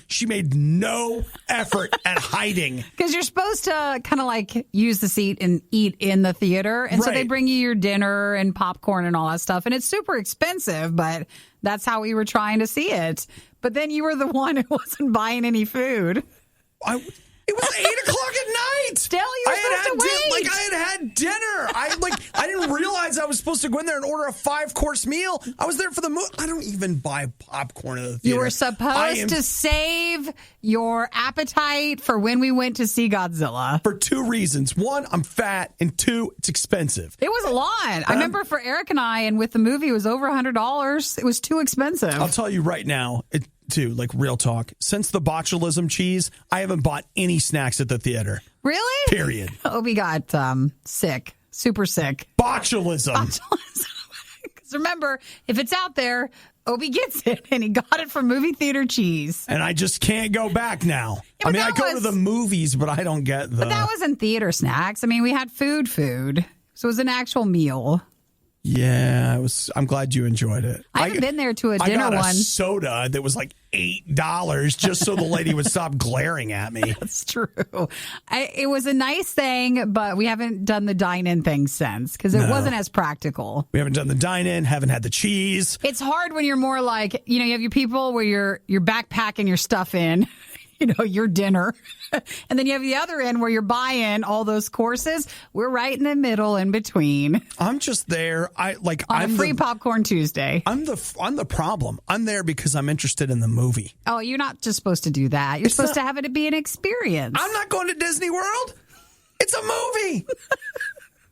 S1: She made no effort at hiding.
S2: Because you're supposed to kind of like use the seat and eat in the theater. And so they bring you your dinner and popcorn and all that stuff. And it's super expensive, but that's how we were trying to see it. But then you were the one who wasn't buying any food.
S1: It was 8 o'clock at night.
S2: Still, you were supposed to wait.
S1: I had dinner. I didn't realize I was supposed to go in there and order a 5-course meal. I was there for the movie. I don't even buy popcorn at the theater.
S2: You were supposed to save your appetite for when we went to see Godzilla.
S1: For 2 reasons. 1, I'm fat, and 2, it's expensive.
S2: It was a lot. I remember for Eric and I, and with the movie, it was over $100. It was too expensive.
S1: I'll tell you right now, too, like, real talk. Since the botulism cheese, I haven't bought any snacks at the theater.
S2: Really?
S1: Period.
S2: Obi got sick. Super sick.
S1: Botulism.
S2: Because remember, if it's out there, Obi gets it, and he got it from movie theater cheese.
S1: And I just can't go back now.
S2: Yeah, I
S1: go to the movies, but I don't get the...
S2: But that wasn't theater snacks. I mean, we had food. So it was an actual meal.
S1: Yeah, I'm glad you enjoed it.
S2: I haven't been there to a dinner
S1: I got a
S2: one.
S1: soda that was like $8 just so the lady would stop glaring at me.
S2: That's true. It was a nice thing, but we haven't done the dine-in thing since because it wasn't as practical.
S1: We haven't done the dine-in, haven't had the cheese.
S2: It's hard when you're more like, you have your people where you're backpacking your stuff in. Your dinner. And then you have the other end where you're buying all those courses. We're right in the middle in between.
S1: I'm just there. I'm
S2: a free popcorn Tuesday.
S1: I'm the problem. I'm there because I'm interested in the movie.
S2: Oh, you're not just supposed to do that. You're supposed to have it be an experience.
S1: I'm not going to Disney World. It's a movie.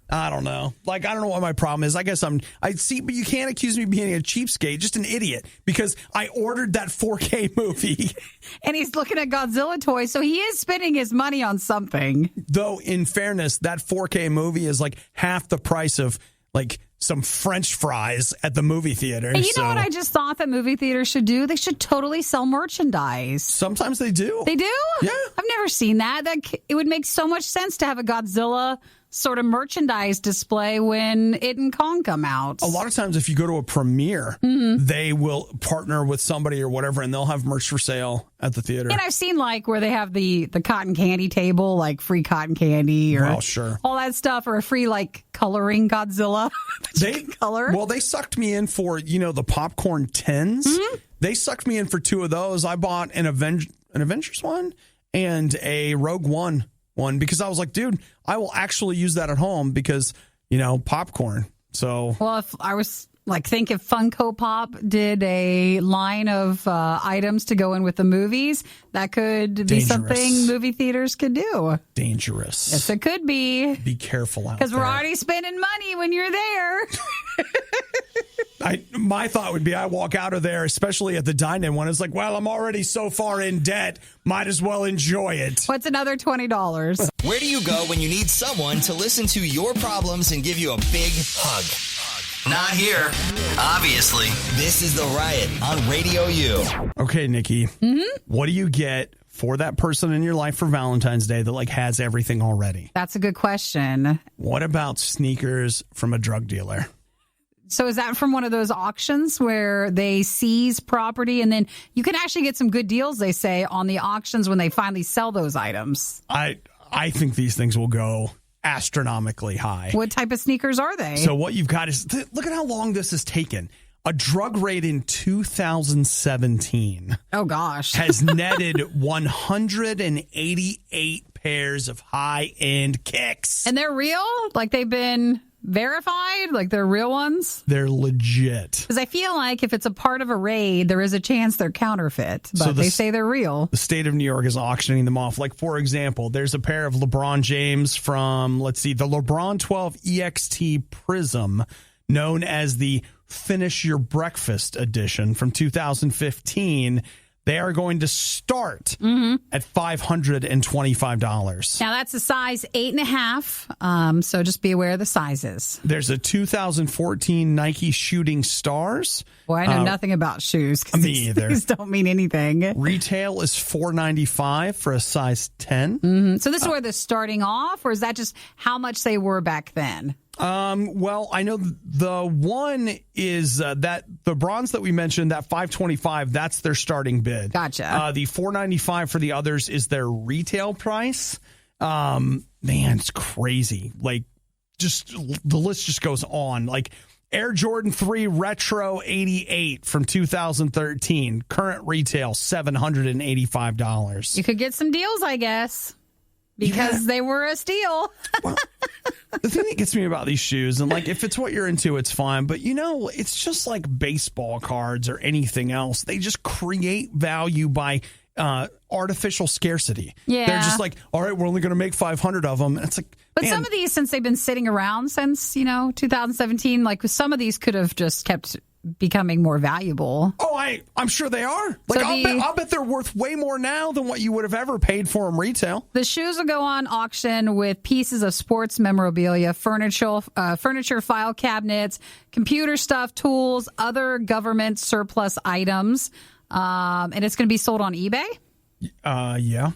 S1: I don't know. I don't know what my problem is. I guess but you can't accuse me of being a cheapskate, just an idiot, because I ordered that 4K movie.
S2: And he's looking at Godzilla toys, so he is spending his money on something.
S1: Though, in fairness, that 4K movie is like half the price of some French fries at the movie theater.
S2: And you know what I just thought that movie theaters should do? They should totally sell merchandise.
S1: Sometimes they do.
S2: They do?
S1: Yeah.
S2: I've never seen that. It would make so much sense to have a Godzilla sort of merchandise display when It and Kong come out.
S1: A lot of times if you go to a premiere, they will partner with somebody or whatever, and they'll have merch for sale at the theater.
S2: And I've seen like where they have the cotton candy table, like free cotton candy or all that stuff, or a free like coloring Godzilla.
S1: They sucked me in for, the popcorn tins. They sucked me in for 2 of those. I bought an Avengers one and a Rogue One because I was like, dude, I will actually use that at home because, popcorn. So,
S2: well, if I was think if Funko Pop did a line of items to go in with the movies, that could be something movie theaters could do.
S1: Dangerous.
S2: Yes, it could be.
S1: Be careful out there.
S2: Because we're already spending money when you're there.
S1: My thought would be I walk out of there, especially at the dine-in one. It's like, well, I'm already so far in debt. Might as well enjoy it.
S2: What's another $20?
S3: Where do you go when you need someone to listen to your problems and give you a big hug? Not here. Obviously. This is The Riot on RadioU.
S1: Okay, Nikki. What do you get for that person in your life for Valentine's Day that has everything already?
S2: That's a good question.
S1: What about sneakers from a drug dealer?
S2: So is that from one of those auctions where they seize property and then you can actually get some good deals, they say, on the auctions when they finally sell those items?
S1: I think these things will go astronomically high.
S2: What type of sneakers are they?
S1: So what you've got is, look at how long this has taken. A drug raid in 2017.
S2: Oh, gosh.
S1: Has netted 188 pairs of high-end kicks.
S2: And they're real? Like they've been verified? Like they're real ones?
S1: They're legit.
S2: Because I feel like if it's a part of a raid, there is a chance they're counterfeit. But they say they're real.
S1: The state of New York is auctioning them off. Like, for example, there's a pair of LeBron James from, the LeBron 12 EXT Prism, known as the Finish Your Breakfast edition from 2015. They are going to start at $525.
S2: Now, that's a size 8.5, so just be aware of the sizes.
S1: There's a 2014 Nike Shooting Stars.
S2: Boy, I know nothing about shoes.
S1: Me either.
S2: These don't mean anything.
S1: Retail is $495 for a size 10.
S2: So this is where they're starting off, or is that just how much they were back then?
S1: Well, I know the one is that the bronze that we mentioned, that $525, that's their starting bid.
S2: Gotcha.
S1: The $495 for the others is their retail price. Man, it's crazy. Just the list just goes on. Air Jordan 3 Retro 88 from 2013, current retail $785.
S2: You could get some deals, I guess. Because they were a steal.
S1: Well, the thing that gets me about these shoes, and if it's what you're into, it's fine. But, it's just like baseball cards or anything else. They just create value by artificial scarcity.
S2: Yeah.
S1: They're just all right, we're only going to make 500 of them. And it's
S2: but some of these, since they've been sitting around since, 2017, some of these could have just kept becoming more valuable.
S1: Oh, I'm sure they are. I'll bet they're worth way more now than what you would have ever paid for them retail.
S2: The shoes will go on auction with pieces of sports memorabilia, furniture, file cabinets, computer stuff, tools, other government surplus items, and it's going to be sold on eBay.
S1: Yeah,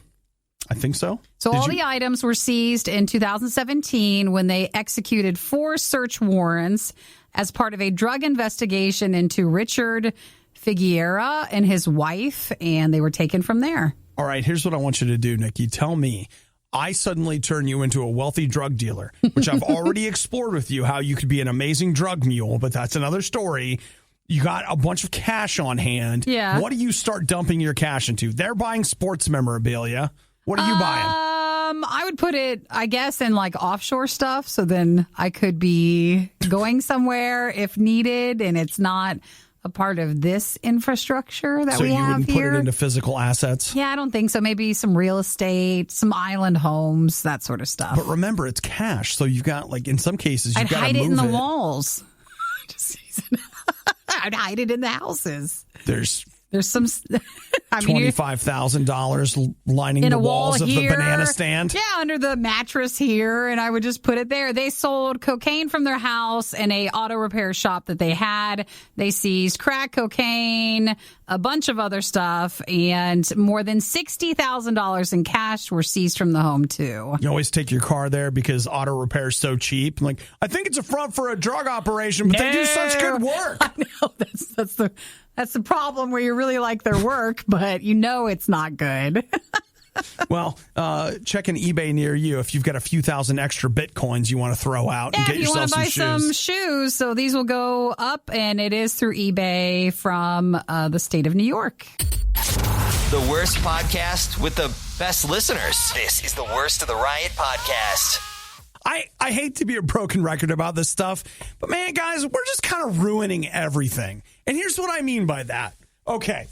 S1: I think so.
S2: So the items were seized in 2017 when they executed 4 search warrants as part of a drug investigation into Richard Figueira and his wife, and they were taken from there.
S1: All right, here's what I want you to do, Nikki. Tell me, I suddenly turn you into a wealthy drug dealer, which I've already explored with you, how you could be an amazing drug mule, but that's another story. You got a bunch of cash on hand.
S2: Yeah.
S1: What do you start dumping your cash into? They're buying sports memorabilia. What are you buying?
S2: I would put it, I guess, in offshore stuff. So then I could be going somewhere if needed, and it's not a part of this infrastructure that we have here. So you wouldn't
S1: put it into physical assets?
S2: Yeah, I don't think so. Maybe some real estate, some island homes, that sort of stuff.
S1: But remember, it's cash. So you've got, in some cases, you've got to move it.
S2: I'd hide it in the walls. I'd hide it in the houses.
S1: There's
S2: There's some
S1: $25,000 lining
S2: in
S1: the
S2: a wall
S1: walls of
S2: here,
S1: the banana stand.
S2: Yeah, under the mattress here, and I would just put it there. They sold cocaine from their house in a auto repair shop that they had. They seized crack cocaine, a bunch of other stuff, and more than $60,000 in cash were seized from the home too.
S1: You always take your car there because auto repair is so cheap. Like, I think it's a front for a drug operation, but they do such good work.
S2: I know that's the problem where you really like their work, but you know it's not good.
S1: Well, check an eBay near you if you've got a few thousand extra Bitcoins you want to throw out and get yourself some shoes.
S2: If you want to buy some shoes, so these will go up, and it is through eBay from the state of New York.
S3: The worst podcast with the best listeners. This is the Worst of the Riot podcast.
S1: I hate to be a broken record about this stuff, but man, guys, we're just kind of ruining everything. And here's what I mean by that. Okay,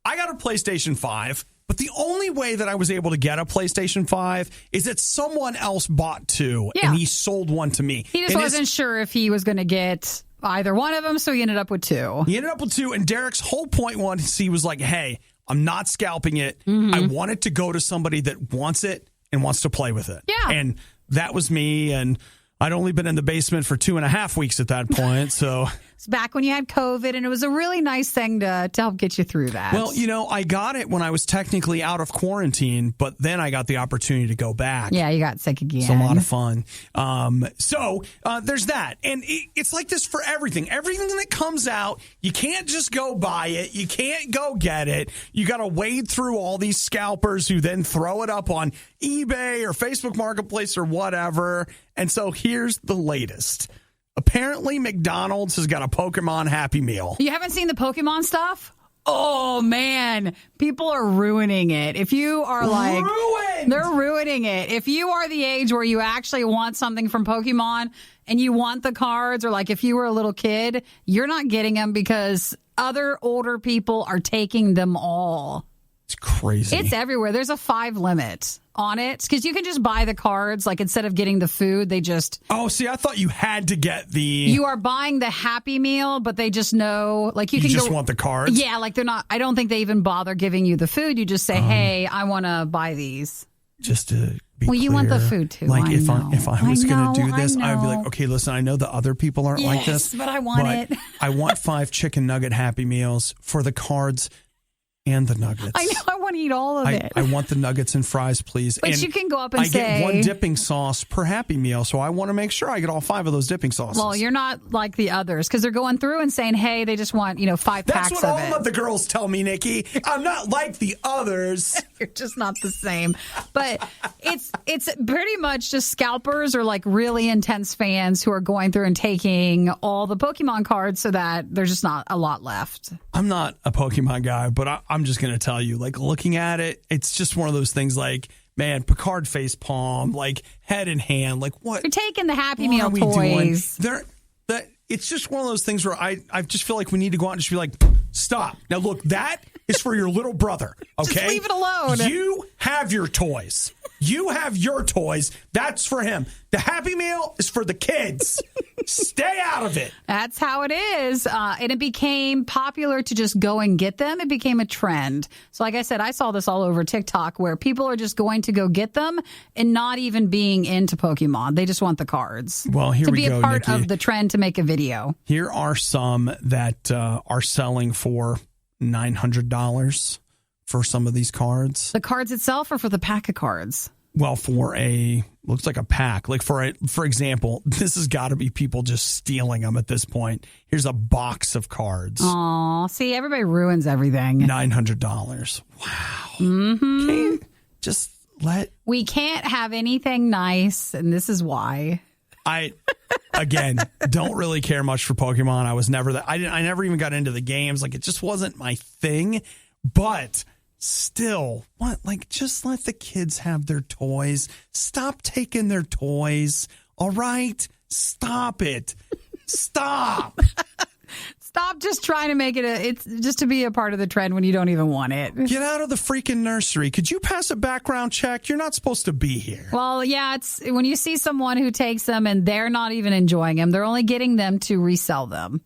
S1: I got a PlayStation 5, but the only way that I was able to get a PlayStation 5 is that someone else bought two, and he sold one to me.
S2: He just wasn't sure if he was going to get either one of them, so he ended up with two.
S1: He ended up with two, and Derek's whole point was he was like, hey, I'm not scalping it. I want it to go to somebody that wants it and wants to play with it.
S2: Yeah.
S1: And that was me, and I'd only been in the basement for 2.5 weeks at that point, so...
S2: It's back when you had COVID, and it was a really nice thing to help get you through that.
S1: Well, you know, I got it when I was technically out of quarantine, but then I got the opportunity to go back.
S2: Yeah, you got sick again.
S1: It's a lot of fun. So there's that. And it's like this for everything. Everything that comes out, you can't just go buy it. You can't go get it. You got to wade through all these scalpers who then throw it up on eBay or Facebook Marketplace or whatever. And so here's the latest. Apparently, McDonald's has got a Pokemon Happy Meal.
S2: You haven't seen the Pokemon stuff? Oh, man. People are ruining it. If you are like...
S1: Ruined!
S2: They're ruining it. If you are the age where you actually want something from Pokemon and you want the cards, or like if you were a little kid, you're not getting them because other older people are taking them all.
S1: It's crazy.
S2: It's everywhere. There's a 5 limit on it because you can just buy the cards. Like instead of getting the food, they just...
S1: Oh, see, I thought you had to get the...
S2: You are buying the Happy Meal, but they just know... Like you can
S1: just want the cards?
S2: Yeah, like they're not... I don't think they even bother giving you the food. You just say, hey, I want to buy these.
S1: Just to be
S2: Well,
S1: clear,
S2: you want the food too.
S1: Like if I was going to do
S2: I
S1: this, I'd be
S2: know.
S1: like, okay, listen, I know the other people aren't like this,
S2: but I want it.
S1: I want 5 chicken nugget Happy Meals for the cards and the nuggets.
S2: I know. I want to eat all of it.
S1: I want the nuggets and fries, please.
S2: But
S1: and
S2: you can go up and
S1: I
S2: say...
S1: get 1 dipping sauce per Happy Meal, so I want to make sure I get all 5 of those dipping sauces.
S2: Well, you're not like the others because they're going through and saying, hey, they just want, 5 packs of it.
S1: That's what all of the girls tell me, Nikki. I'm not like the others.
S2: You're just not the same. But it's pretty much just scalpers or like really intense fans who are going through and taking all the Pokemon cards so that there's just not a lot left.
S1: I'm not a Pokemon guy, but I'm just going to tell you, like, looking at it, it's just one of those things like, man, Picard face palm, like head in hand, like what?
S2: You're taking the Happy Meal toys.
S1: It's just one of those things where I just feel like we need to go out and just be like, stop. Now, look, that is for your little brother, okay?
S2: Just leave it alone.
S1: You have your toys. You have your toys. That's for him. The Happy Meal is for the kids. Stay out of it.
S2: That's how it is. And it became popular to just go and get them. It became a trend. So like I said, I saw this all over TikTok where people are just going to go get them and not even being into Pokemon. They just want the cards.
S1: Well, here we go,
S2: to be a part
S1: Nikki.
S2: of the trend to make a video.
S1: Here are some that are selling for $900 for some of these cards.
S2: The cards itself or for the pack of cards?
S1: Well, looks like a pack. Like for example, this has got to be people just stealing them at this point. Here's a box of cards.
S2: Aw, see, everybody ruins everything.
S1: $900. Wow.
S2: Mm-hmm.
S1: Can you just
S2: We can't have anything nice, and this is why.
S1: I don't really care much for Pokemon. I was never that. I never even got into the games. Like, it just wasn't my thing. But still, just let the kids have their toys. Stop taking their toys. All right? Stop it. Stop.
S2: Stop just trying to make it's just to be a part of the trend when you don't even want it.
S1: Get out of the freaking nursery. Could you pass a background check? You're not supposed to be here.
S2: Well, yeah, it's when you see someone who takes them and they're not even enjoying them, they're only getting them to resell them.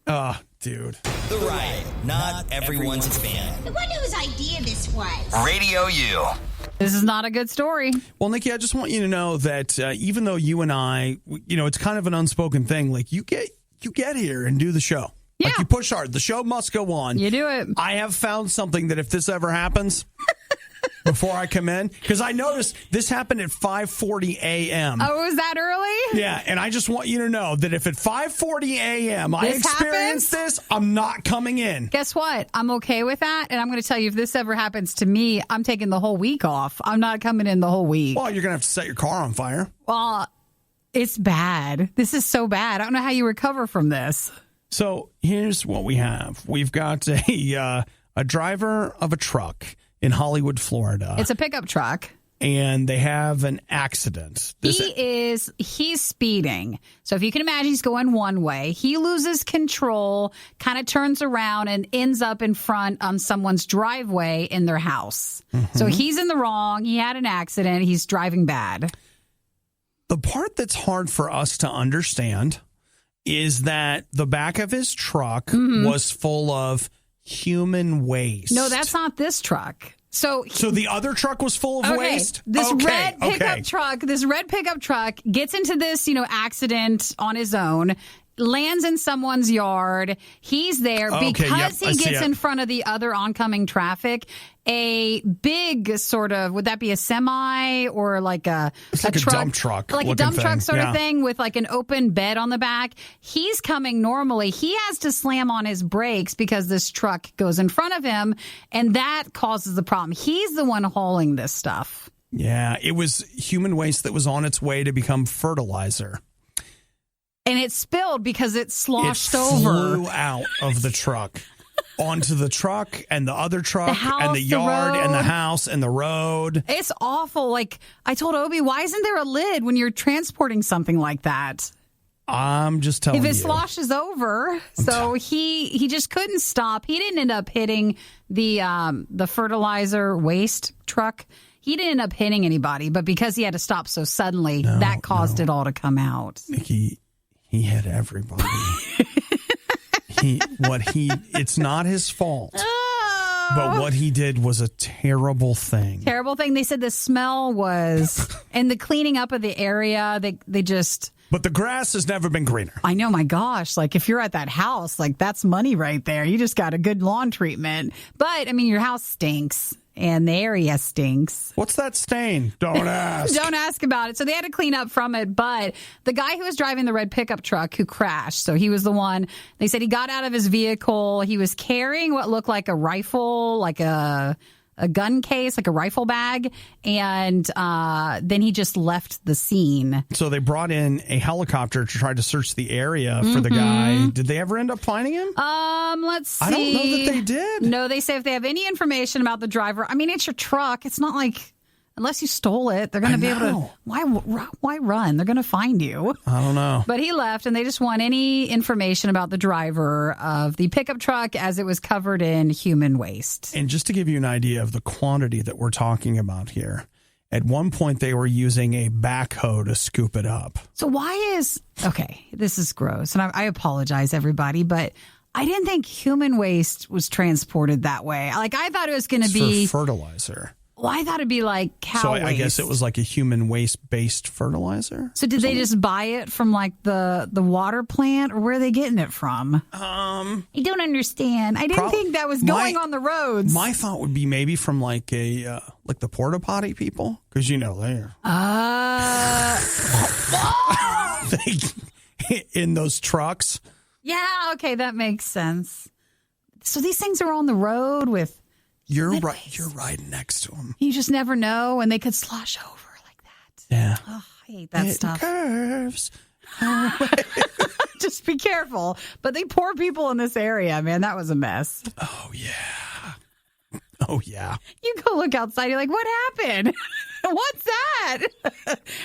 S1: dude.
S3: The Riot. Not everyone's a fan.
S4: I wonder whose idea this was.
S3: RadioU.
S2: This is not a good story.
S1: Well, Nikki, I just want you to know that even though you and I, it's kind of an unspoken thing. Like you get here and do the show.
S2: Yeah.
S1: Like you push hard. The show must go on.
S2: You do it.
S1: I have found something that if this ever happens before I come in, because I noticed this happened at 5:40 a.m.
S2: Oh, was that early?
S1: Yeah, and I just want you to know that if at 5:40 a.m. I experience this, I'm not coming in.
S2: Guess what? I'm okay with that. And I'm going to tell you, if this ever happens to me, I'm taking the whole week off. I'm not coming in the whole week.
S1: Well, you're going to have to set your car on fire.
S2: Well, it's bad. This is so bad. I don't know how you recover from this.
S1: So here's what we have. We've got a driver of a truck in Hollywood, Florida.
S2: It's a pickup truck.
S1: And they have an accident.
S2: He's speeding. So if you can imagine, he's going one way. He loses control, kind of turns around and ends up in front on someone's driveway in their house. Mm-hmm. So he's in the wrong. He had an accident. He's driving bad.
S1: The part that's hard for us to understand is that the back of his truck was full of human waste.
S2: No, that's not this truck. So
S1: the other truck was full of waste?
S2: This red pickup truck gets into this, accident on his own, lands in someone's yard. He's there because he gets in front of the other oncoming traffic. A big sort of, would that be a semi or like a
S1: dump truck?
S2: Like a dump truck sort of thing with like an open bed on the back. He's coming normally. He has to slam on his brakes because this truck goes in front of him, and that causes the problem. He's the one hauling this stuff.
S1: Yeah, it was human waste that was on its way to become fertilizer.
S2: And it spilled because it sloshed
S1: over. It flew
S2: over.
S1: out of the truck onto the truck and the other truck,
S2: the house,
S1: and the yard
S2: road.
S1: And the house and the road.
S2: It's awful. Like, I told Obi, why isn't there a lid when you're transporting something like that?
S1: I'm just telling you.
S2: If it sloshes over. So he just couldn't stop. He didn't end up hitting the fertilizer waste truck. He didn't end up hitting anybody, but because he had to stop so suddenly, that caused it all to come out.
S1: Nikki, he hit everybody. It's not his fault.
S2: Oh.
S1: But what he did was a terrible thing.
S2: Terrible thing. They said the smell was, and the cleaning up of the area, they just...
S1: But the grass has never been greener.
S2: I know, my gosh. Like, if you're at that house, like, that's money right there. You just got a good lawn treatment. But, I mean, your house stinks. And the area stinks.
S1: What's that stain? Don't ask.
S2: Don't ask about it. So they had to clean up from it. But the guy who was driving the red pickup truck who crashed, so he was the one, they said he got out of his vehicle. He was carrying what looked like a rifle, like a gun case, like a rifle bag. And then he just left the scene.
S1: So they brought in a helicopter to try to search the area for the guy. Did they ever end up finding him?
S2: Let's see.
S1: I don't know that they did.
S2: No, they say if they have any information about the driver, I mean, it's your truck. It's not like, unless you stole it, they're going to be able to, why run? They're going to find you.
S1: I don't know.
S2: But he left, and they just want any information about the driver of the pickup truck as it was covered in human waste.
S1: And just to give you an idea of the quantity that we're talking about here, at one point they were using a backhoe to scoop it up.
S2: So okay, this is gross, and I apologize, everybody, but I didn't think human waste was transported that way. Like, I thought it was going to be
S1: for fertilizer.
S2: Well, I thought it'd be like cow waste.
S1: So I guess it was like a human waste-based fertilizer?
S2: So did they just buy it from like the water plant, or where are they getting it from? I don't understand. I didn't think that was going on the roads.
S1: My thought would be maybe from like the porta potty people, because they're in those trucks.
S2: Yeah, okay, that makes sense. So these things are on the road with.
S1: You're riding next to them.
S2: You just never know, and they could slosh over like that.
S1: Yeah.
S2: Oh, I hate that stuff.
S1: Curves.
S2: Just be careful. But they poor people in this area, man. That was a mess.
S1: Oh, yeah. Oh, yeah.
S2: You go look outside. You're like, what happened? What's that?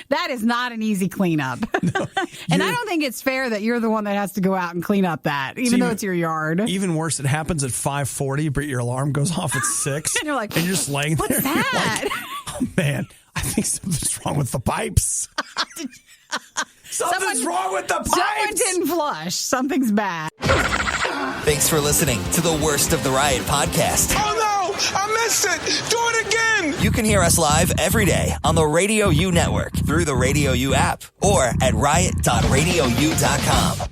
S2: That is not an easy cleanup. No, and I don't think it's fair that you're the one that has to go out and clean up that, even though it's your yard.
S1: Even worse, it happens at 5:40, but your alarm goes off at 6.
S2: And you're like,
S1: and you're just laying there.
S2: What's that?
S1: Like, oh, man. I think something's wrong with the pipes. Something's wrong with the pipes.
S2: Someone didn't flush. Something's bad.
S3: Thanks for listening to the Worst of the Riot podcast.
S5: Oh no, I missed it. Do it again.
S3: You can hear us live every day on the RadioU network through the RadioU app or at riot.radiou.com.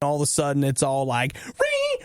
S1: All of a sudden, it's all like, ring,